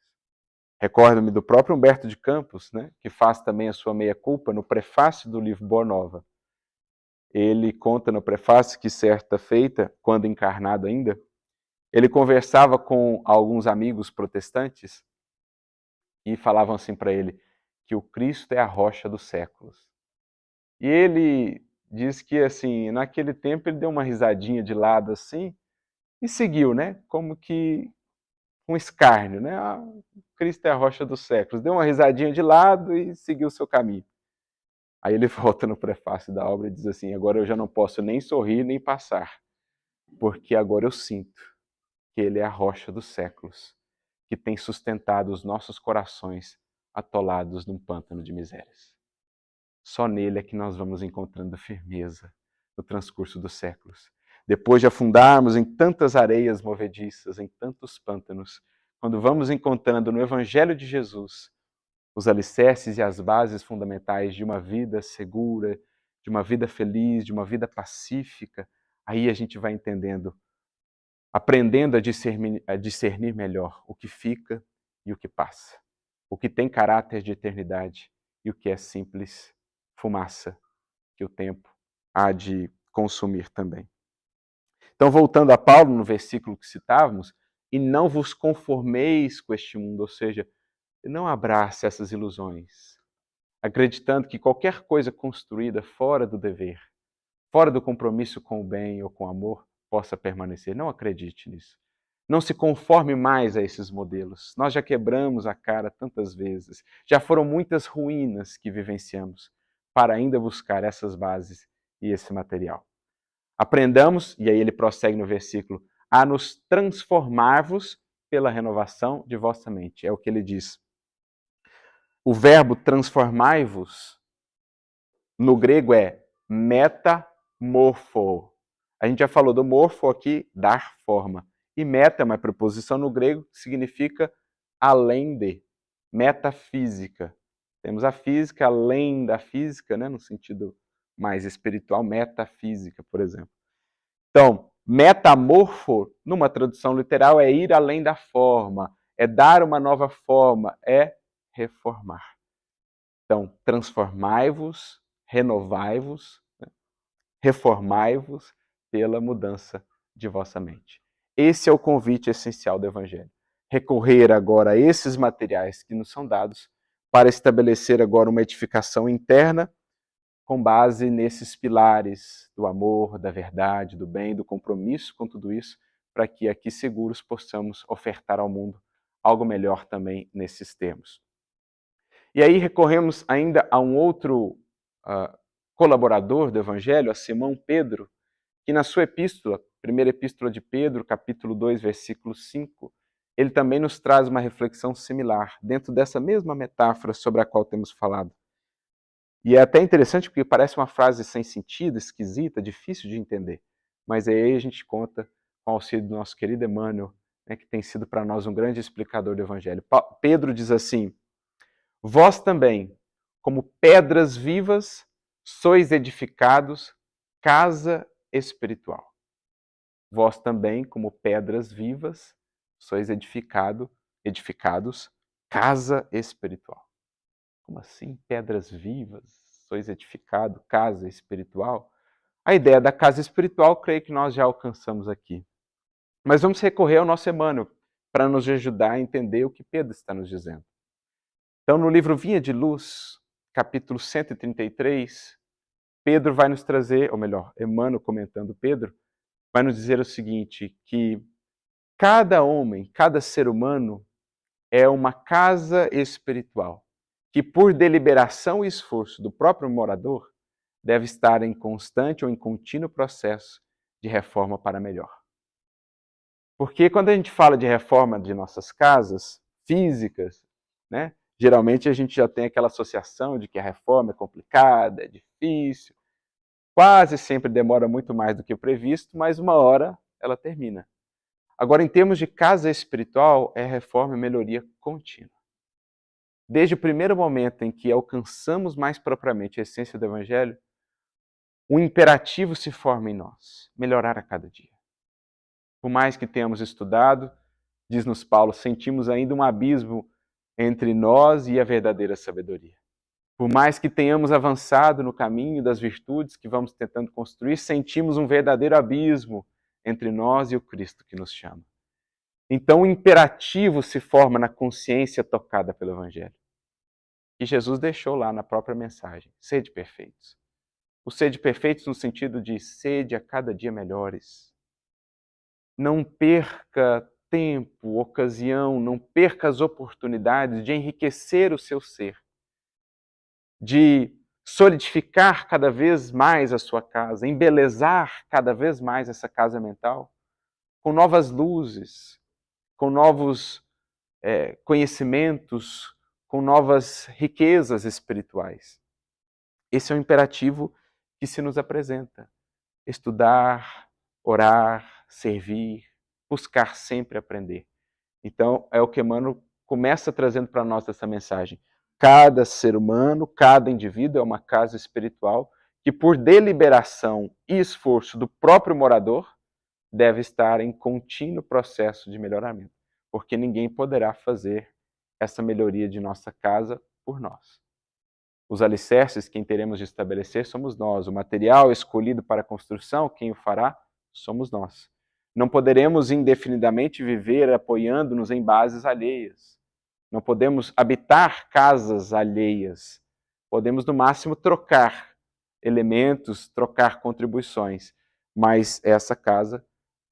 Recordo-me do próprio Humberto de Campos, né, que faz também a sua meia-culpa no prefácio do livro Boa Nova. Ele conta no prefácio que certa feita, quando encarnado ainda, ele conversava com alguns amigos protestantes e falavam assim para ele que o Cristo é a rocha dos séculos. E ele diz que, assim, naquele tempo ele deu uma risadinha de lado assim e seguiu, né? Como que um escárnio, né? Ah, Cristo é a rocha dos séculos. Deu uma risadinha de lado e seguiu o seu caminho. Aí ele volta no prefácio da obra e diz assim: agora eu já não posso nem sorrir nem passar, porque agora eu sinto que ele é a rocha dos séculos, que tem sustentado os nossos corações atolados num pântano de misérias. Só nele é que nós vamos encontrando firmeza no transcurso dos séculos. Depois de afundarmos em tantas areias movediças, em tantos pântanos, quando vamos encontrando no Evangelho de Jesus os alicerces e as bases fundamentais de uma vida segura, de uma vida feliz, de uma vida pacífica, aí a gente vai entendendo, aprendendo a discernir melhor o que fica e o que passa, o que tem caráter de eternidade e o que é simples fumaça que o tempo há de consumir também. Então, voltando a Paulo, no versículo que citávamos, e não vos conformeis com este mundo, ou seja, não abrace essas ilusões, acreditando que qualquer coisa construída fora do dever, fora do compromisso com o bem ou com o amor, possa permanecer. Não acredite nisso. Não se conforme mais a esses modelos. Nós já quebramos a cara tantas vezes. Já foram muitas ruínas que vivenciamos para ainda buscar essas bases e esse material. Aprendamos, e aí ele prossegue no versículo, a nos transformar-vos pela renovação de vossa mente. É o que ele diz. O verbo transformai-vos no grego é metamorfo. A gente já falou do morfo aqui, dar forma. E meta é uma preposição no grego que significa além de, metafísica. Temos a física além da física, né, no sentido mais espiritual, metafísica, por exemplo. Então, metamorfo, numa tradução literal, é ir além da forma, é dar uma nova forma, é reformar. Então, transformai-vos, renovai-vos, né? Reformai-vos pela mudança de vossa mente. Esse é o convite essencial do Evangelho. Recorrer agora a esses materiais que nos são dados para estabelecer agora uma edificação interna com base nesses pilares do amor, da verdade, do bem, do compromisso com tudo isso, para que aqui seguros possamos ofertar ao mundo algo melhor também nesses termos. E aí recorremos ainda a um outro colaborador do Evangelho, a Simão Pedro, que na sua epístola, primeira epístola de Pedro, capítulo 2, versículo 5, ele também nos traz uma reflexão similar, dentro dessa mesma metáfora sobre a qual temos falado. E é até interessante porque parece uma frase sem sentido, esquisita, difícil de entender. Mas aí a gente conta com o auxílio do nosso querido Emmanuel, né, que tem sido para nós um grande explicador do Evangelho. Pedro diz assim: vós também, como pedras vivas, sois edificados casa espiritual. Vós também, como pedras vivas, sois edificados casa espiritual. Como assim, pedras vivas? Sois edificado casa espiritual? A ideia da casa espiritual, creio que nós já alcançamos aqui. Mas vamos recorrer ao nosso Emmanuel para nos ajudar a entender o que Pedro está nos dizendo. Então, no livro Vinha de Luz, capítulo 133, Pedro vai nos trazer, ou melhor, Emmanuel comentando Pedro, vai nos dizer o seguinte, que cada homem, cada ser humano é uma casa espiritual, que por deliberação e esforço do próprio morador, deve estar em constante ou em contínuo processo de reforma para melhor. Porque quando a gente fala de reforma de nossas casas físicas, né, geralmente a gente já tem aquela associação de que a reforma é complicada, é difícil, quase sempre demora muito mais do que o previsto, mas uma hora ela termina. Agora, em termos de casa espiritual, é reforma e melhoria contínua. Desde o primeiro momento em que alcançamos mais propriamente a essência do Evangelho, um imperativo se forma em nós: melhorar a cada dia. Por mais que tenhamos estudado, diz-nos Paulo, sentimos ainda um abismo entre nós e a verdadeira sabedoria. Por mais que tenhamos avançado no caminho das virtudes que vamos tentando construir, sentimos um verdadeiro abismo entre nós e o Cristo que nos chama. Então, o imperativo se forma na consciência tocada pelo Evangelho. E Jesus deixou lá na própria mensagem: sede perfeitos. O sede perfeitos no sentido de sede a cada dia melhores. Não perca tempo, ocasião, não perca as oportunidades de enriquecer o seu ser, de solidificar cada vez mais a sua casa, embelezar cada vez mais essa casa mental, com novas luzes, com novos conhecimentos, com novas riquezas espirituais. Esse é o imperativo que se nos apresenta. Estudar, orar, servir, buscar sempre aprender. Então, é o que Emmanuel começa trazendo para nós essa mensagem. Cada ser humano, cada indivíduo é uma casa espiritual que, por deliberação e esforço do próprio morador, deve estar em contínuo processo de melhoramento, porque ninguém poderá fazer essa melhoria de nossa casa por nós. Os alicerces, quem teremos de estabelecer, somos nós. O material escolhido para a construção, quem o fará, somos nós. Não poderemos indefinidamente viver apoiando-nos em bases alheias. Não podemos habitar casas alheias. Podemos, no máximo, trocar elementos, trocar contribuições. Mas essa casa,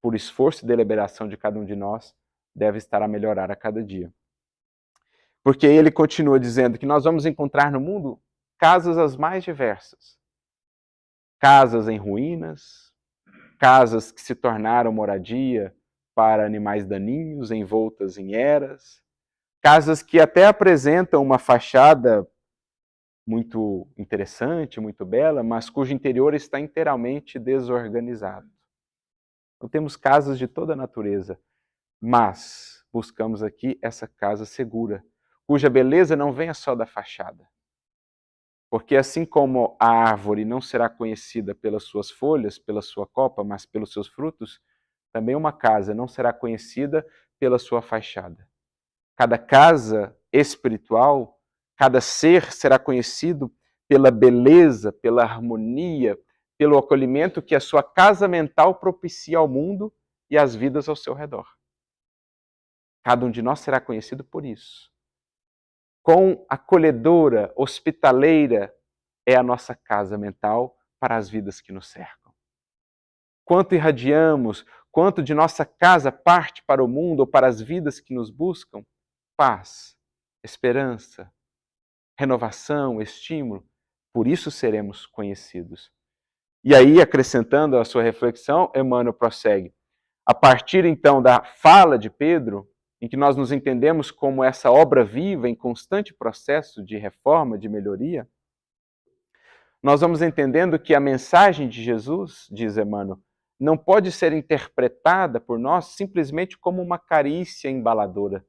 por esforço e deliberação de cada um de nós, deve estar a melhorar a cada dia. Porque ele continua dizendo que nós vamos encontrar no mundo casas as mais diversas. Casas em ruínas, casas que se tornaram moradia para animais daninhos, envoltas em eras, casas que até apresentam uma fachada muito interessante, muito bela, mas cujo interior está inteiramente desorganizado. Então temos casas de toda natureza, mas buscamos aqui essa casa segura, cuja beleza não venha só da fachada. Porque assim como a árvore não será conhecida pelas suas folhas, pela sua copa, mas pelos seus frutos, também uma casa não será conhecida pela sua fachada. Cada casa espiritual, cada ser será conhecido pela beleza, pela harmonia, pelo acolhimento que a sua casa mental propicia ao mundo e às vidas ao seu redor. Cada um de nós será conhecido por isso. Quão acolhedora, hospitaleira é a nossa casa mental para as vidas que nos cercam. Quanto irradiamos, quanto de nossa casa parte para o mundo ou para as vidas que nos buscam, paz, esperança, renovação, estímulo, por isso seremos conhecidos. E aí, acrescentando a sua reflexão, Emmanuel prossegue. A partir então da fala de Pedro, em que nós nos entendemos como essa obra viva em constante processo de reforma, de melhoria, nós vamos entendendo que a mensagem de Jesus, diz Emmanuel, não pode ser interpretada por nós simplesmente como uma carícia embaladora,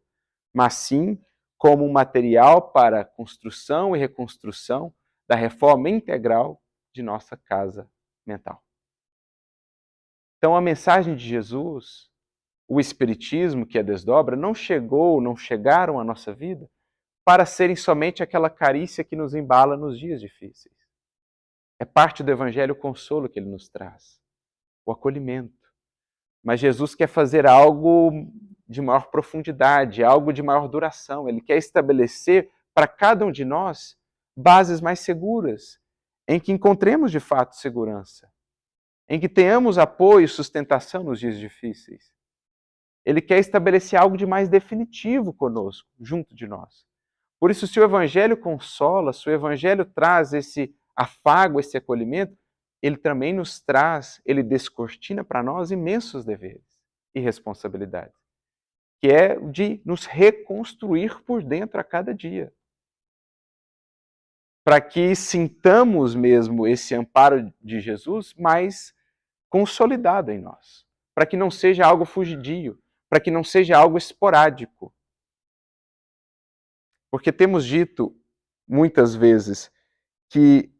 mas sim como um material para a construção e reconstrução da reforma integral de nossa casa mental. Então a mensagem de Jesus, o Espiritismo que a desdobra, não chegaram à nossa vida para serem somente aquela carícia que nos embala nos dias difíceis. É parte do Evangelho o consolo que ele nos traz, o acolhimento. Mas Jesus quer fazer algo de maior profundidade, algo de maior duração. Ele quer estabelecer para cada um de nós bases mais seguras, em que encontremos de fato segurança, em que tenhamos apoio e sustentação nos dias difíceis. Ele quer estabelecer algo de mais definitivo conosco, junto de nós. Por isso, se o Evangelho consola, se o Evangelho traz esse afago, esse acolhimento, ele também nos traz, ele descortina para nós imensos deveres, e responsabilidades, que é de nos reconstruir por dentro a cada dia, para que sintamos mesmo esse amparo de Jesus mais consolidado em nós, para que não seja algo fugidio, para que não seja algo esporádico. Porque temos dito muitas vezes que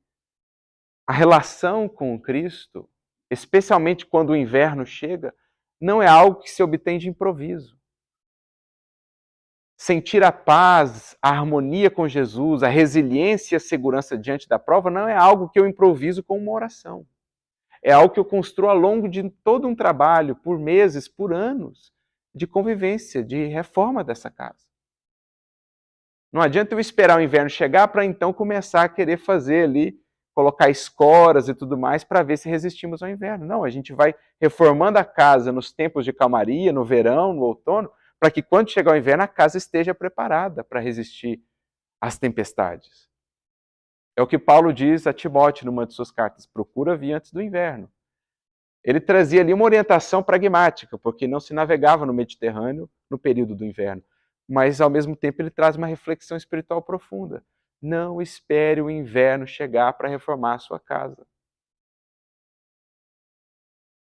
a relação com Cristo, especialmente quando o inverno chega, não é algo que se obtém de improviso. Sentir a paz, a harmonia com Jesus, a resiliência e a segurança diante da prova não é algo que eu improviso com uma oração. É algo que eu construo ao longo de todo um trabalho, por meses, por anos, de convivência, de reforma dessa casa. Não adianta eu esperar o inverno chegar para então começar a querer fazer ali, colocar escoras e tudo mais para ver se resistimos ao inverno. Não, a gente vai reformando a casa nos tempos de calmaria, no verão, no outono, para que quando chegar o inverno a casa esteja preparada para resistir às tempestades. É o que Paulo diz a Timóteo numa de suas cartas: procura vir antes do inverno. Ele trazia ali uma orientação pragmática, porque não se navegava no Mediterrâneo no período do inverno. Mas, ao mesmo tempo, ele traz uma reflexão espiritual profunda. Não espere o inverno chegar para reformar a sua casa.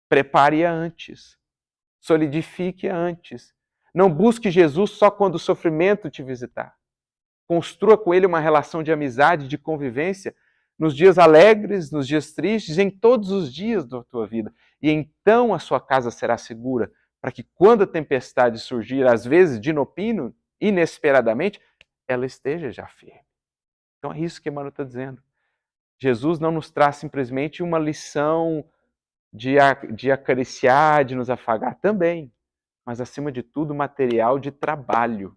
Prepare-a antes. Solidifique-a antes. Não busque Jesus só quando o sofrimento te visitar. Construa com ele uma relação de amizade, de convivência, nos dias alegres, nos dias tristes, em todos os dias da tua vida. E então a sua casa será segura, para que quando a tempestade surgir, às vezes de inopino, inesperadamente, ela esteja já firme. Então é isso que Emmanuel está dizendo. Jesus não nos traz simplesmente uma lição de acariciar, de nos afagar também, mas acima de tudo material de trabalho,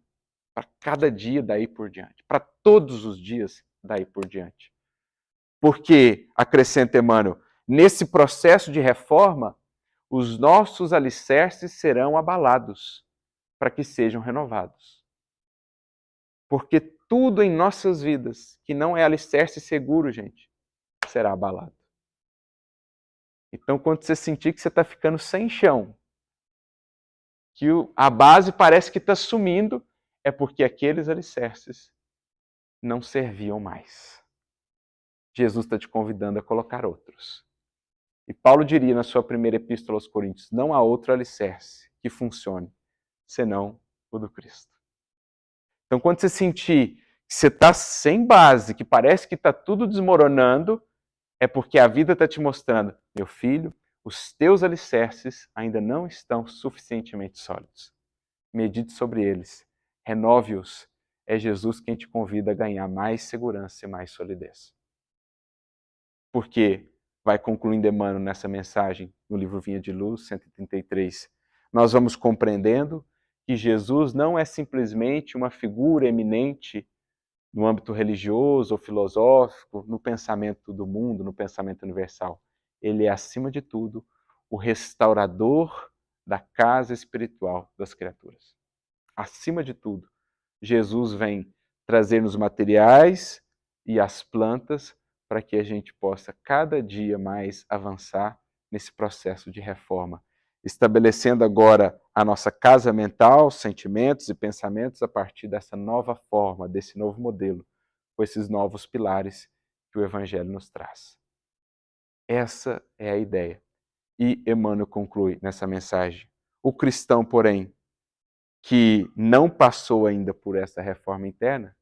para cada dia daí por diante, para todos os dias daí por diante. Porque, acrescenta Emmanuel, nesse processo de reforma, os nossos alicerces serão abalados para que sejam renovados. Porque tudo em nossas vidas que não é alicerce seguro, gente, será abalado. Então, quando você sentir que você está ficando sem chão, que a base parece que está sumindo, é porque aqueles alicerces não serviam mais. Jesus está te convidando a colocar outros. E Paulo diria na sua primeira epístola aos Coríntios: não há outro alicerce que funcione, senão o do Cristo. Então, quando você sentir que você está sem base, que parece que está tudo desmoronando, é porque a vida está te mostrando: meu filho, os teus alicerces ainda não estão suficientemente sólidos. Medite sobre eles, renove-os. É Jesus quem te convida a ganhar mais segurança e mais solidez. Porque, vai concluindo Emmanuel nessa mensagem, no livro Vinha de Luz, 133, nós vamos compreendendo que Jesus não é simplesmente uma figura eminente no âmbito religioso ou filosófico, no pensamento do mundo, no pensamento universal. Ele é, acima de tudo, o restaurador da casa espiritual das criaturas. Acima de tudo, Jesus vem trazer nos materiais e as plantas para que a gente possa cada dia mais avançar nesse processo de reforma, estabelecendo agora a nossa casa mental, sentimentos e pensamentos a partir dessa nova forma, desse novo modelo, com esses novos pilares que o Evangelho nos traz. Essa é a ideia. E Emmanuel conclui nessa mensagem: o cristão, porém, que não passou ainda por essa reforma interna,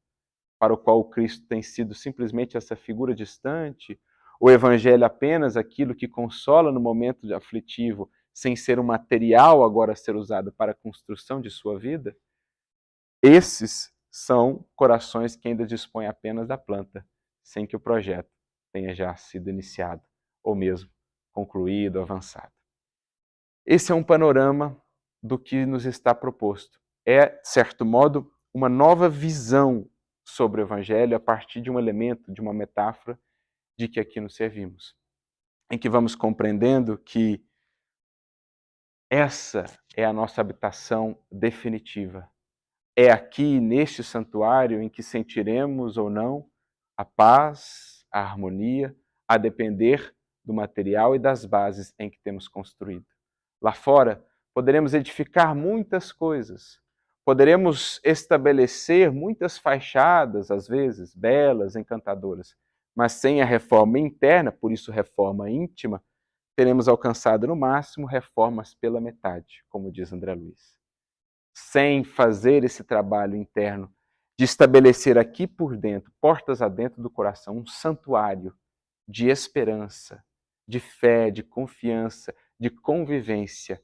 para o qual o Cristo tem sido simplesmente essa figura distante, o Evangelho apenas aquilo que consola no momento aflitivo, sem ser um material agora a ser usado para a construção de sua vida, esses são corações que ainda dispõem apenas da planta, sem que o projeto tenha já sido iniciado, ou mesmo concluído, avançado. Esse é um panorama do que nos está proposto. É, de certo modo, uma nova visão sobre o Evangelho a partir de um elemento, de uma metáfora de que aqui nos servimos, em que vamos compreendendo que essa é a nossa habitação definitiva. É aqui, neste santuário, em que sentiremos ou não a paz, a harmonia, a depender do material e das bases em que temos construído. Lá fora, poderemos edificar muitas coisas, poderemos estabelecer muitas fachadas, às vezes, belas, encantadoras, mas sem a reforma interna, por isso reforma íntima, teremos alcançado no máximo reformas pela metade, como diz André Luiz. Sem fazer esse trabalho interno de estabelecer aqui por dentro, portas adentro do coração, um santuário de esperança, de fé, de confiança, de convivência,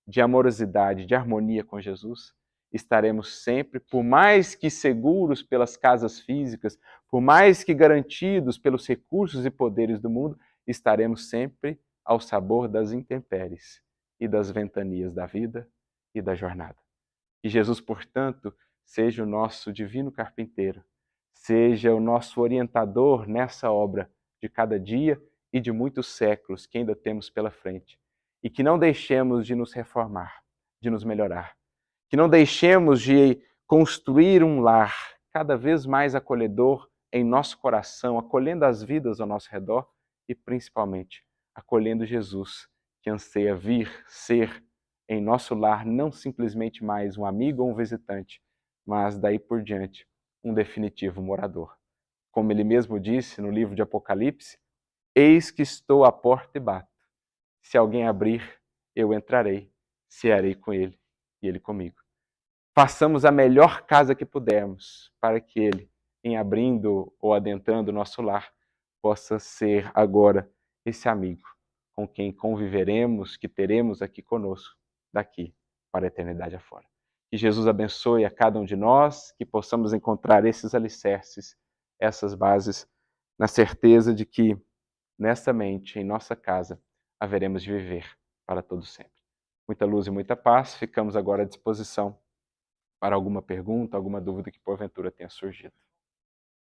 de amorosidade, de harmonia com Jesus, estaremos sempre, por mais que seguros pelas casas físicas, por mais que garantidos pelos recursos e poderes do mundo, estaremos sempre ao sabor das intempéries e das ventanias da vida e da jornada. Que Jesus, portanto, seja o nosso divino carpinteiro, seja o nosso orientador nessa obra de cada dia e de muitos séculos que ainda temos pela frente. E que não deixemos de nos reformar, de nos melhorar. Que não deixemos de construir um lar cada vez mais acolhedor em nosso coração, acolhendo as vidas ao nosso redor e, principalmente, acolhendo Jesus, que anseia vir ser em nosso lar não simplesmente mais um amigo ou um visitante, mas daí por diante um definitivo morador. Como ele mesmo disse no livro de Apocalipse, eis que estou à porta e bato. Se alguém abrir, eu entrarei, cearei com ele e ele comigo. Façamos a melhor casa que pudermos para que ele, em abrindo ou adentrando o nosso lar, possa ser agora esse amigo com quem conviveremos, que teremos aqui conosco, daqui para a eternidade afora. Que Jesus abençoe a cada um de nós, que possamos encontrar esses alicerces, essas bases, na certeza de que nessa mente, em nossa casa, haveremos de viver para todo sempre. Muita luz e muita paz. Ficamos agora à disposição para alguma pergunta, alguma dúvida que porventura tenha surgido.